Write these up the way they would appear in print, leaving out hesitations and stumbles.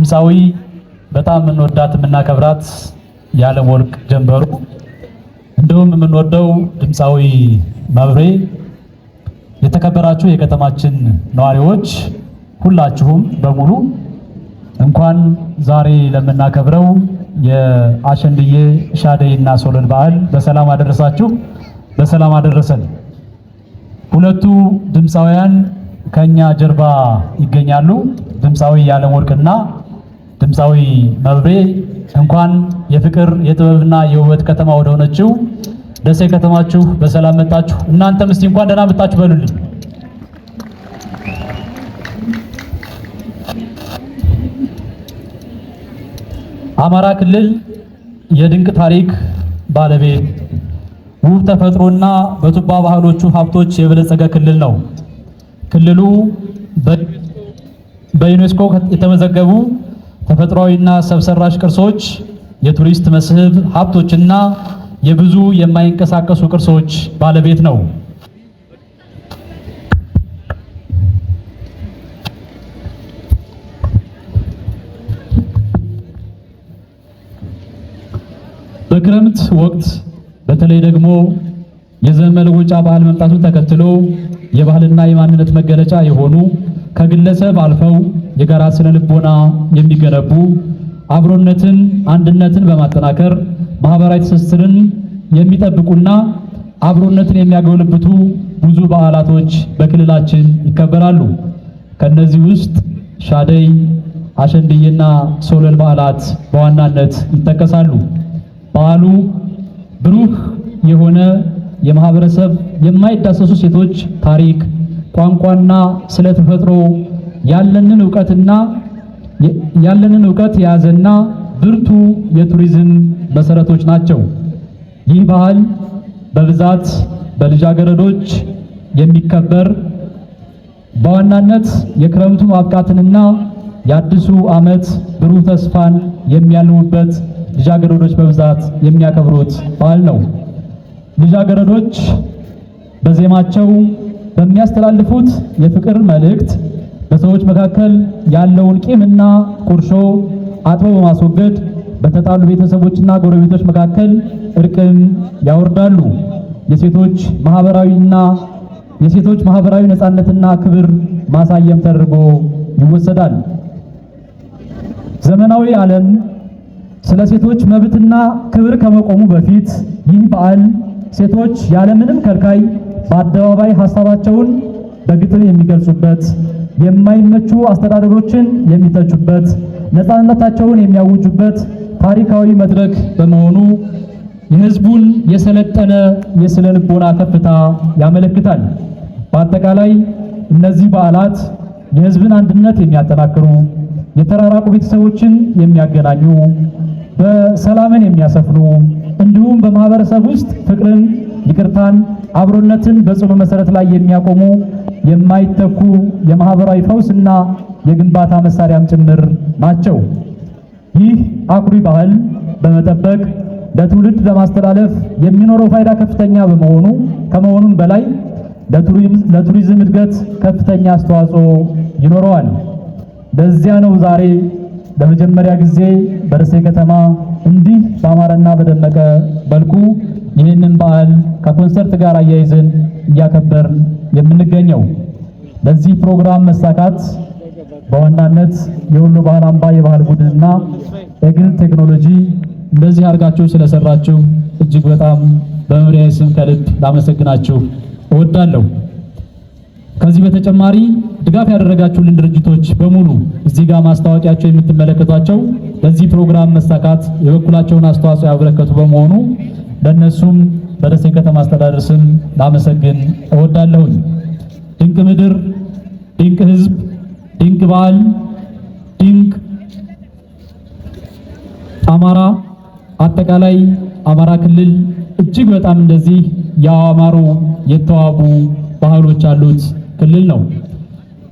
ድምፃዊ በጣም የምንወዳት የምናከብራት የዓለም ወርቅ ጀንበሩ፣ እንዲሁም የምንወደው ድምፃዊ መብሬ፣ የተከበራችሁ የከተማችን ነዋሪዎች ሁላችሁም በሙሉ እንኳን ዛሬ ለምናከብረው የአሸንድዬ ሻደይና ሶለል በዓል በሰላም አደረሳችሁ፣ በሰላም አደረሰን። ሁለቱ ድምፃውያን ከኛ ጀርባ ይገኛሉ። ድምፃዊ የዓለም ወርቅና ድምፃዊ መብሬ እንኳን የፍቅር የጥበብና የውበት ከተማ ወደ ሆነችው ደሴ ከተማችሁ በሰላም መጣችሁ። እናንተም እስቲ እንኳን ደህና መጣችሁ በሉልኝ። አማራ ክልል የድንቅ ታሪክ ባለቤት፣ ውብ ተፈጥሮና በቱባ ባህሎቹ ሀብቶች የበለጸገ ክልል ነው። ክልሉ በዩኔስኮ የተመዘገቡ ተፈጥሯዊና ሰው ሰራሽ ቅርሶች፣ የቱሪስት መስህብ ሀብቶችና የብዙ የማይንቀሳቀሱ ቅርሶች ባለቤት ነው። በክረምት ወቅት በተለይ ደግሞ የዘመን መለወጫ በዓል መምጣቱን ተከትሎ የባህልና የማንነት መገለጫ የሆኑ ከግለሰብ አልፈው የጋራ ስነ ልቦና የሚገነቡ አብሮነትን፣ አንድነትን በማጠናከር ማህበራዊ ትስስርን የሚጠብቁና አብሮነትን የሚያጎለብቱ ብዙ በዓላቶች በክልላችን ይከበራሉ። ከነዚህ ውስጥ ሻደይ፣ አሸንድዬና ሶለል በዓላት በዋናነት ይጠቀሳሉ። በዓሉ ብሩህ የሆነ የማህበረሰብ የማይዳሰሱ ሴቶች ታሪክ፣ ቋንቋና ስለ ተፈጥሮ ያለንን ዕውቀት የያዘና ብርቱ የቱሪዝም መሰረቶች ናቸው። ይህ ባህል በብዛት በልጃገረዶች የሚከበር በዋናነት የክረምቱ ማብቃትንና የአዲሱ ዓመት ብሩህ ተስፋን የሚያልሙበት ልጃገረዶች በብዛት የሚያከብሩት በዓል ነው። ልጃገረዶች በዜማቸው በሚያስተላልፉት የፍቅር መልእክት በሰዎች መካከል ያለውን ቂምና ቁርሾ አጥቦ በማስወገድ በተጣሉ ቤተሰቦችና ጎረቤቶች መካከል እርቅን ያወርዳሉ። የሴቶች ማህበራዊ ነፃነትና ክብር ማሳየም ተደርጎ ይወሰዳል። ዘመናዊ ዓለም ስለ ሴቶች መብትና ክብር ከመቆሙ በፊት ይህ በዓል ሴቶች ያለምንም ከልካይ በአደባባይ ሀሳባቸውን በግጥም የሚገልጹበት፣ የማይመቹ አስተዳደሮችን የሚተቹበት፣ ነፃነታቸውን የሚያውጁበት ታሪካዊ መድረክ በመሆኑ የሕዝቡን የሰለጠነ የስነ ልቦና ከፍታ ያመለክታል። በአጠቃላይ እነዚህ በዓላት የሕዝብን አንድነት የሚያጠናክሩ፣ የተራራቁ ቤተሰቦችን የሚያገናኙ፣ በሰላምን የሚያሰፍኑ እንዲሁም በማህበረሰብ ውስጥ ፍቅርን፣ ይቅርታን፣ አብሮነትን በጽኑ መሰረት ላይ የሚያቆሙ የማይተኩ የማህበራዊ ፈውስና የግንባታ መሳሪያም ጭምር ናቸው። ይህ አኩሪ ባህል በመጠበቅ ለትውልድ ለማስተላለፍ የሚኖረው ፋይዳ ከፍተኛ ከመሆኑም በላይ ለቱሪዝም እድገት ከፍተኛ አስተዋጽኦ ይኖረዋል። ለዚያ ነው ዛሬ ለመጀመሪያ ጊዜ በደሴ ከተማ እንዲህ በአማረና በደመቀ መልኩ ይህንን በዓል ከኮንሰርት ጋር አያይዘን እያከበርን የምንገኘው። ለዚህ ፕሮግራም መሳካት በዋናነት የወሎ ባህል አምባ የባህል ቡድንና ኤግል ቴክኖሎጂ እንደዚህ አድርጋችሁ ስለሰራችሁ እጅግ በጣም በመምሪያዬ ስም ከልብ ላመሰግናችሁ እወዳለሁ። ከዚህ በተጨማሪ ድጋፍ ያደረጋችሁልን ድርጅቶች በሙሉ እዚህ ጋር ማስታወቂያቸው የምትመለከቷቸው ለዚህ ፕሮግራም መሳካት የበኩላቸውን አስተዋጽኦ ያበረከቱ በመሆኑ ለነሱም በደሴ ከተማ አስተዳደር ስም ላመሰግን እወዳለሁኝ። ድንቅ ምድር፣ ድንቅ ሕዝብ፣ ድንቅ ባህል፣ ድንቅ አማራ፣ አጠቃላይ አማራ ክልል እጅግ በጣም እንደዚህ ያማሩ የተዋቡ ባህሎች ያሉት ክልል ነው።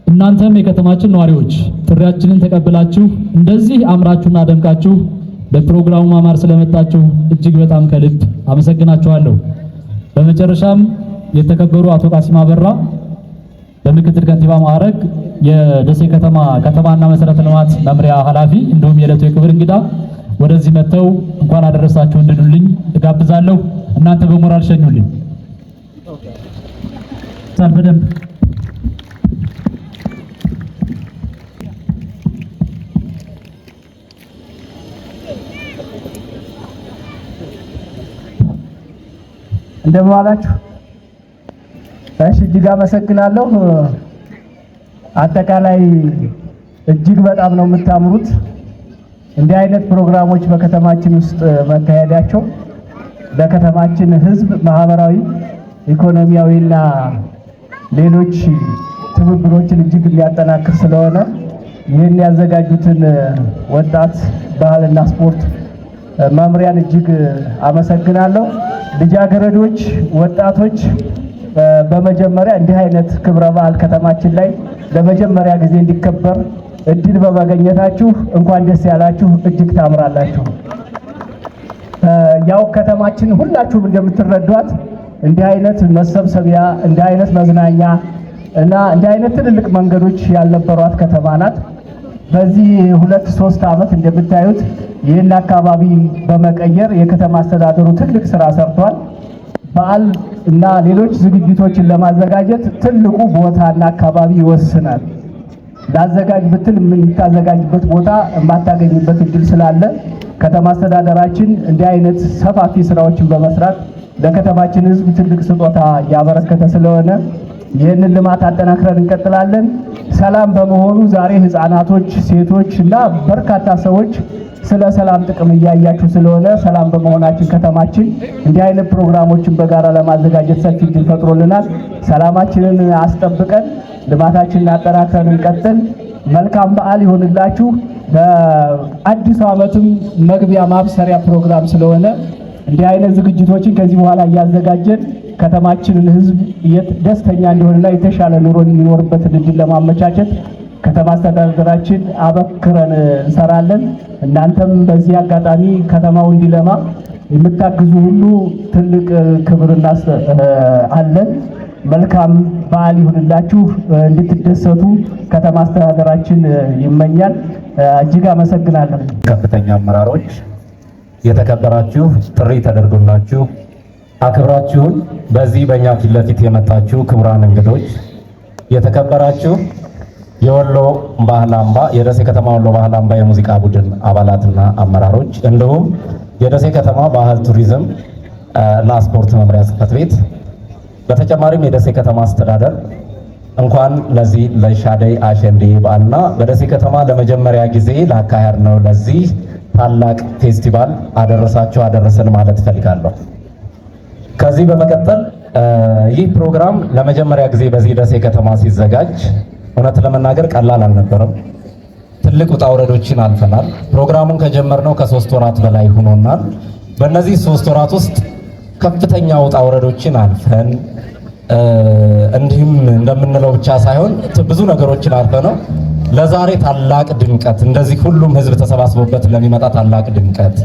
እናንተም የከተማችን ነዋሪዎች ጥሪያችንን ተቀብላችሁ እንደዚህ አምራችሁና ደምቃችሁ ለፕሮግራሙ ማማር ስለመጣችሁ እጅግ በጣም ከልብ አመሰግናችኋለሁ። በመጨረሻም የተከበሩ አቶ ቃሲም አበራ በምክትል ከንቲባ ማዕረግ የደሴ ከተማና መሰረተ ልማት መምሪያ ኃላፊ እንዲሁም የዕለቱ የክብር እንግዳ ወደዚህ መጥተው እንኳን አደረሳችሁ እንድሉልኝ እጋብዛለሁ። እናንተ በሞራል ሸኙልኝ። በደንብ እንደምን ዋላችሁ። እሺ እጅግ አመሰግናለሁ። አጠቃላይ እጅግ በጣም ነው የምታምሩት። እንዲህ አይነት ፕሮግራሞች በከተማችን ውስጥ መካሄዳቸው ለከተማችን ሕዝብ ማህበራዊ፣ ኢኮኖሚያዊና ሌሎች ትብብሮችን እጅግ ሊያጠናክር ስለሆነ ይህን ያዘጋጁትን ወጣት ባህልና ስፖርት መምሪያን እጅግ አመሰግናለሁ። ልጃገረዶች፣ ወጣቶች በመጀመሪያ እንዲህ አይነት ክብረ በዓል ከተማችን ላይ ለመጀመሪያ ጊዜ እንዲከበር እድል በማግኘታችሁ እንኳን ደስ ያላችሁ። እጅግ ታምራላችሁ። ያው ከተማችን ሁላችሁም እንደምትረዷት እንዲህ አይነት መሰብሰቢያ፣ እንዲህ አይነት መዝናኛ እና እንዲህ አይነት ትልልቅ መንገዶች ያልነበሯት ከተማ ናት። በዚህ 2-3 ዓመት እንደምታዩት ይህን አካባቢ በመቀየር የከተማ አስተዳደሩ ትልቅ ስራ ሰርቷል። በዓል እና ሌሎች ዝግጅቶችን ለማዘጋጀት ትልቁ ቦታና አካባቢ ይወስናል። ላዘጋጅ ብትል የምታዘጋጅበት ቦታ የማታገኝበት እድል ስላለ ከተማ አስተዳደራችን እንዲህ አይነት ሰፋፊ ስራዎችን በመስራት ለከተማችን ሕዝብ ትልቅ ስጦታ ያበረከተ ስለሆነ ይህንን ልማት አጠናክረን እንቀጥላለን። ሰላም በመሆኑ ዛሬ ህፃናቶች፣ ሴቶች እና በርካታ ሰዎች ስለ ሰላም ጥቅም እያያችሁ ስለሆነ ሰላም በመሆናችን ከተማችን እንዲህ አይነት ፕሮግራሞችን በጋራ ለማዘጋጀት ሰፊ እድል ፈጥሮልናል። ሰላማችንን አስጠብቀን ልማታችንን አጠናክረን እንቀጥል። መልካም በዓል ይሁንላችሁ። በአዲሱ ዓመትም መግቢያ ማብሰሪያ ፕሮግራም ስለሆነ እንዲህ አይነት ዝግጅቶችን ከዚህ በኋላ እያዘጋጀን ከተማችንን ህዝብ ደስተኛ እንዲሆንና የተሻለ ኑሮ የሚኖርበትን እድል ለማመቻቸት ከተማ አስተዳደራችን አበክረን እንሰራለን። እናንተም በዚህ አጋጣሚ ከተማው እንዲለማ የምታግዙ ሁሉ ትልቅ ክብርና አለን። መልካም በዓል ይሁንላችሁ። እንድትደሰቱ ከተማ አስተዳደራችን ይመኛል። እጅግ አመሰግናለሁ። ከፍተኛ አመራሮች፣ የተከበራችሁ ጥሪ ተደርጎላችሁ አክብራችሁን በዚህ በእኛ ፊት ለፊት የመጣችሁ ክቡራን እንግዶች፣ የተከበራችሁ የወሎ ባህል አምባ የደሴ ከተማ ወሎ ባህል አምባ የሙዚቃ ቡድን አባላትና አመራሮች እንዲሁም የደሴ ከተማ ባህል ቱሪዝም እና ስፖርት መምሪያ ጽሕፈት ቤት በተጨማሪም የደሴ ከተማ አስተዳደር እንኳን ለዚህ ለሻደይ አሸንዴ በዓልና በደሴ ከተማ ለመጀመሪያ ጊዜ ላካሄድ ነው ለዚህ ታላቅ ፌስቲቫል አደረሳችሁ አደረሰን ማለት እፈልጋለሁ። ከዚህ በመቀጠል ይህ ፕሮግራም ለመጀመሪያ ጊዜ በዚህ ደሴ ከተማ ሲዘጋጅ እውነት ለመናገር ቀላል አልነበረም። ትልቅ ውጣ ውረዶችን አልፈናል። ፕሮግራሙን ከጀመርነው ከ3 ወራት በላይ ሆኖናል። በእነዚህ 3 ወራት ውስጥ ከፍተኛ ውጣ ውረዶችን አልፈን እንዲህም እንደምንለው ብቻ ሳይሆን ብዙ ነገሮችን አልፈነው ለዛሬ ታላቅ ድምቀት እንደዚህ ሁሉም ህዝብ ተሰባስቦበት ለሚመጣ ታላቅ ድምቀት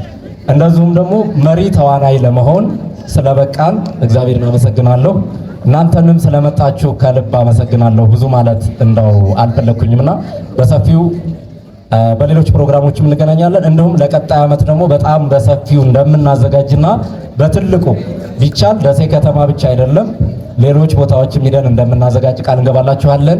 እንደዚሁም ደግሞ መሪ ተዋናይ ለመሆን ስለበቃን እግዚአብሔርን አመሰግናለሁ። እናንተንም ስለመጣችሁ ከልብ አመሰግናለሁ። ብዙ ማለት እንደው አልፈለኩኝምና በሰፊው በሌሎች ፕሮግራሞችም እንገናኛለን። እንዲሁም ለቀጣይ ዓመት ደግሞ በጣም በሰፊው እንደምናዘጋጅና በትልቁ ቢቻል ደሴ ከተማ ብቻ አይደለም ሌሎች ቦታዎችም ሄደን እንደምናዘጋጅ ቃል እንገባላችኋለን።